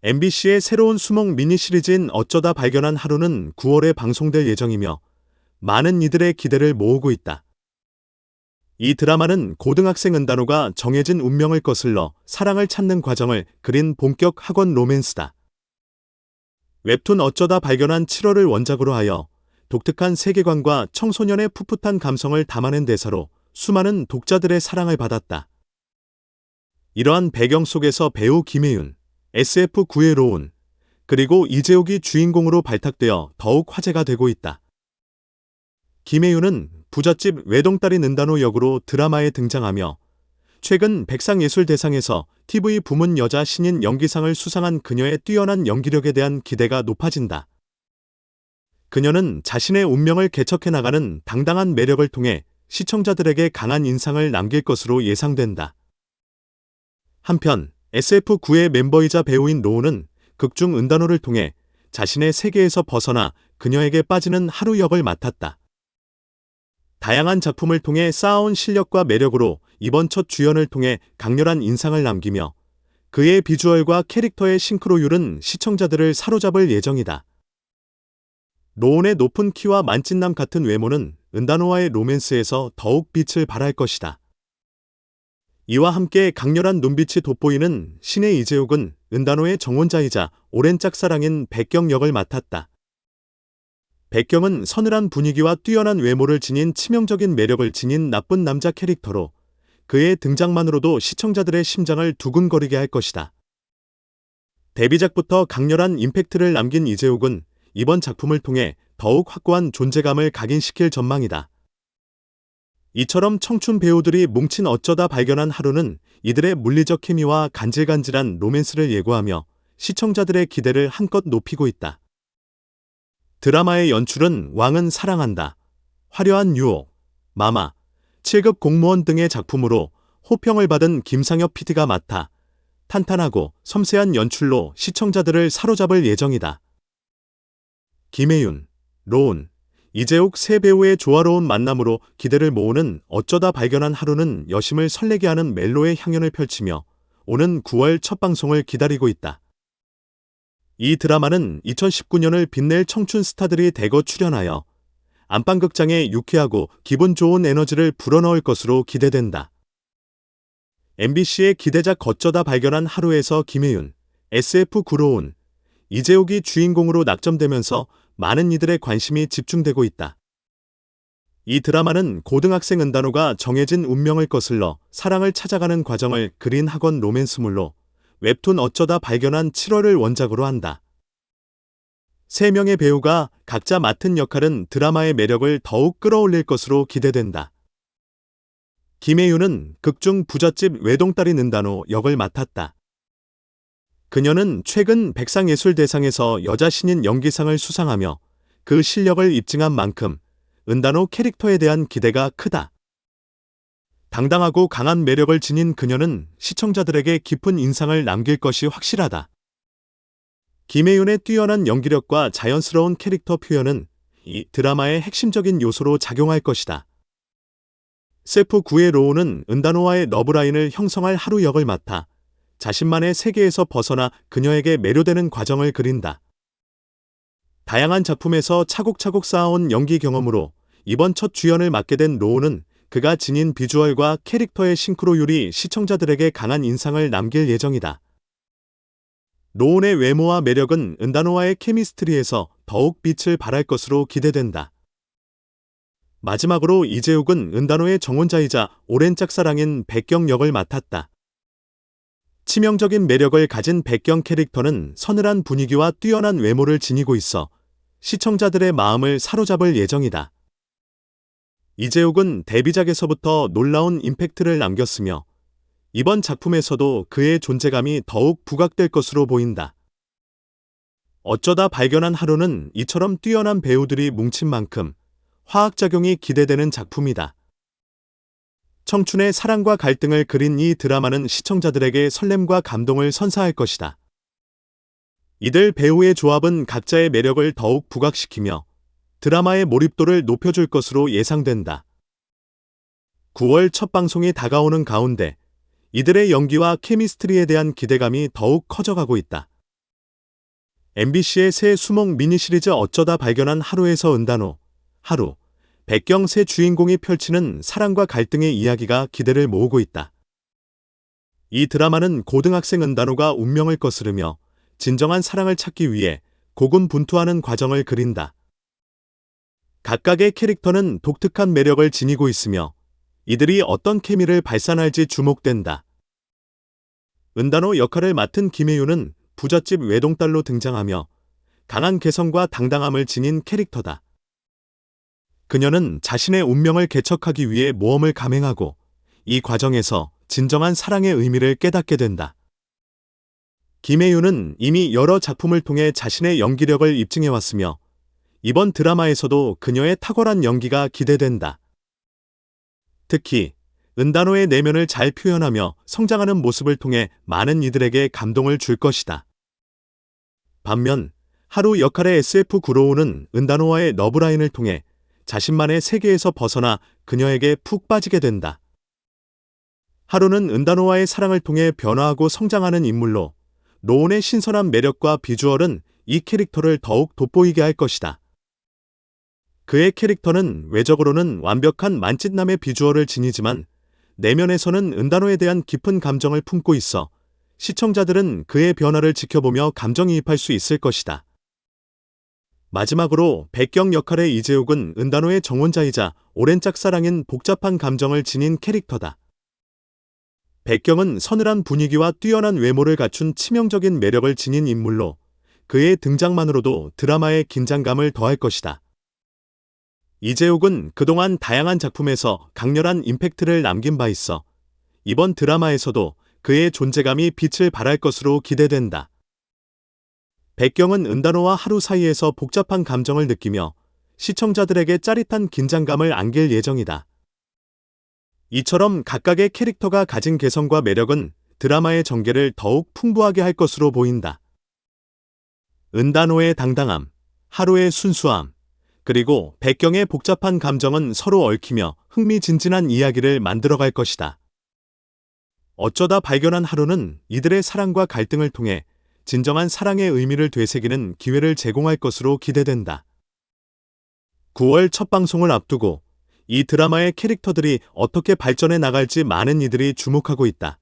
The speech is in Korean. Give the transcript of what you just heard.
MBC의 새로운 수목 미니 시리즈인 어쩌다 발견한 하루는 9월에 방송될 예정이며 많은 이들의 기대를 모으고 있다. 이 드라마는 고등학생 은단호가 정해진 운명을 거슬러 사랑을 찾는 과정을 그린 본격 학원 로맨스다. 웹툰 어쩌다 발견한 7월을 원작으로 하여 독특한 세계관과 청소년의 풋풋한 감성을 담아낸 대사로 수많은 독자들의 사랑을 받았다. 이러한 배경 속에서 배우 김혜윤, SF9의 로운, 그리고 이재욱이 주인공으로 발탁되어 더욱 화제가 되고 있다. 김혜윤은 부잣집 외동딸인 은단호 역으로 드라마에 등장하며 최근 백상예술대상에서 TV 부문 여자 신인 연기상을 수상한 그녀의 뛰어난 연기력에 대한 기대가 높아진다. 그녀는 자신의 운명을 개척해 나가는 당당한 매력을 통해 시청자들에게 강한 인상을 남길 것으로 예상된다. 한편 SF9의 멤버이자 배우인 로운은 극중 은단호를 통해 자신의 세계에서 벗어나 그녀에게 빠지는 하루 역을 맡았다. 다양한 작품을 통해 쌓아온 실력과 매력으로 이번 첫 주연을 통해 강렬한 인상을 남기며 그의 비주얼과 캐릭터의 싱크로율은 시청자들을 사로잡을 예정이다. 로운의 높은 키와 만찢남 같은 외모는 은단호와의 로맨스에서 더욱 빛을 발할 것이다. 이와 함께 강렬한 눈빛이 돋보이는 신의 이재욱은 은단호의 정혼자이자 오랜 짝사랑인 백경 역을 맡았다. 백경은 서늘한 분위기와 뛰어난 외모를 지닌 치명적인 매력을 지닌 나쁜 남자 캐릭터로 그의 등장만으로도 시청자들의 심장을 두근거리게 할 것이다. 데뷔작부터 강렬한 임팩트를 남긴 이재욱은 이번 작품을 통해 더욱 확고한 존재감을 각인시킬 전망이다. 이처럼 청춘 배우들이 뭉친 어쩌다 발견한 하루는 이들의 물리적 케미와 간질간질한 로맨스를 예고하며 시청자들의 기대를 한껏 높이고 있다. 드라마의 연출은 왕은 사랑한다, 화려한 유혹, 마마, 7급 공무원 등의 작품으로 호평을 받은 김상엽 PD가 맡아 탄탄하고 섬세한 연출로 시청자들을 사로잡을 예정이다. 김혜윤, 로운, 이재욱 세 배우의 조화로운 만남으로 기대를 모으는 어쩌다 발견한 하루는 여심을 설레게 하는 멜로의 향연을 펼치며 오는 9월 첫 방송을 기다리고 있다. 이 드라마는 2019년을 빛낼 청춘 스타들이 대거 출연하여 안방극장에 유쾌하고 기분 좋은 에너지를 불어넣을 것으로 기대된다. MBC의 기대작 어쩌다 발견한 하루에서 김혜윤, SF9 로운, 이재욱이 주인공으로 낙점되면서 많은 이들의 관심이 집중되고 있다. 이 드라마는 고등학생 은단호가 정해진 운명을 거슬러 사랑을 찾아가는 과정을 그린 학원 로맨스물로 웹툰 어쩌다 발견한 7월을 원작으로 한다. 3명의 배우가 각자 맡은 역할은 드라마의 매력을 더욱 끌어올릴 것으로 기대된다. 김혜윤은 극중 부잣집 외동딸인 은단호 역을 맡았다. 그녀는 최근 백상예술대상에서 여자 신인 연기상을 수상하며 그 실력을 입증한 만큼 은단호 캐릭터에 대한 기대가 크다. 당당하고 강한 매력을 지닌 그녀는 시청자들에게 깊은 인상을 남길 것이 확실하다. 김혜윤의 뛰어난 연기력과 자연스러운 캐릭터 표현은 이 드라마의 핵심적인 요소로 작용할 것이다. SF9의 로운은 은단호와의 러브라인을 형성할 하루 역을 맡아 자신만의 세계에서 벗어나 그녀에게 매료되는 과정을 그린다. 다양한 작품에서 차곡차곡 쌓아온 연기 경험으로 이번 첫 주연을 맡게 된 로운은 그가 지닌 비주얼과 캐릭터의 싱크로율이 시청자들에게 강한 인상을 남길 예정이다. 로운의 외모와 매력은 은단호와의 케미스트리에서 더욱 빛을 발할 것으로 기대된다. 마지막으로 이재욱은 은단호의 정혼자이자 오랜 짝사랑인 백경 역을 맡았다. 치명적인 매력을 가진 백경 캐릭터는 서늘한 분위기와 뛰어난 외모를 지니고 있어 시청자들의 마음을 사로잡을 예정이다. 이재욱은 데뷔작에서부터 놀라운 임팩트를 남겼으며 이번 작품에서도 그의 존재감이 더욱 부각될 것으로 보인다. 어쩌다 발견한 하루는 이처럼 뛰어난 배우들이 뭉친 만큼 화학작용이 기대되는 작품이다. 청춘의 사랑과 갈등을 그린 이 드라마는 시청자들에게 설렘과 감동을 선사할 것이다. 이들 배우의 조합은 각자의 매력을 더욱 부각시키며 드라마의 몰입도를 높여줄 것으로 예상된다. 9월 첫 방송이 다가오는 가운데 이들의 연기와 케미스트리에 대한 기대감이 더욱 커져가고 있다. MBC의 새 수목 미니 시리즈 어쩌다 발견한 하루에서 은단호, 하루, 백경 새 주인공이 펼치는 사랑과 갈등의 이야기가 기대를 모으고 있다. 이 드라마는 고등학생 은단호가 운명을 거스르며 진정한 사랑을 찾기 위해 고군분투하는 과정을 그린다. 각각의 캐릭터는 독특한 매력을 지니고 있으며 이들이 어떤 케미를 발산할지 주목된다. 은단호 역할을 맡은 김혜유는 부잣집 외동딸로 등장하며 강한 개성과 당당함을 지닌 캐릭터다. 그녀는 자신의 운명을 개척하기 위해 모험을 감행하고 이 과정에서 진정한 사랑의 의미를 깨닫게 된다. 김혜유는 이미 여러 작품을 통해 자신의 연기력을 입증해왔으며 이번 드라마에서도 그녀의 탁월한 연기가 기대된다. 특히 은단호의 내면을 잘 표현하며 성장하는 모습을 통해 많은 이들에게 감동을 줄 것이다. 반면 하루 역할의 SF 구로우는 은단호와의 러브라인을 통해 자신만의 세계에서 벗어나 그녀에게 푹 빠지게 된다. 하루는 은단호와의 사랑을 통해 변화하고 성장하는 인물로 노온의 신선한 매력과 비주얼은 이 캐릭터를 더욱 돋보이게 할 것이다. 그의 캐릭터는 외적으로는 완벽한 만찢남의 비주얼을 지니지만 내면에서는 은단호에 대한 깊은 감정을 품고 있어 시청자들은 그의 변화를 지켜보며 감정이입할 수 있을 것이다. 마지막으로 백경 역할의 이재욱은 은단호의 정혼자이자 오랜 짝사랑인 복잡한 감정을 지닌 캐릭터다. 백경은 서늘한 분위기와 뛰어난 외모를 갖춘 치명적인 매력을 지닌 인물로 그의 등장만으로도 드라마의 긴장감을 더할 것이다. 이재욱은 그동안 다양한 작품에서 강렬한 임팩트를 남긴 바 있어 이번 드라마에서도 그의 존재감이 빛을 발할 것으로 기대된다. 백경은 은단호와 하루 사이에서 복잡한 감정을 느끼며 시청자들에게 짜릿한 긴장감을 안길 예정이다. 이처럼 각각의 캐릭터가 가진 개성과 매력은 드라마의 전개를 더욱 풍부하게 할 것으로 보인다. 은단호의 당당함, 하루의 순수함, 그리고 백경의 복잡한 감정은 서로 얽히며 흥미진진한 이야기를 만들어갈 것이다. 어쩌다 발견한 하루는 이들의 사랑과 갈등을 통해 진정한 사랑의 의미를 되새기는 기회를 제공할 것으로 기대된다. 9월 첫 방송을 앞두고 이 드라마의 캐릭터들이 어떻게 발전해 나갈지 많은 이들이 주목하고 있다.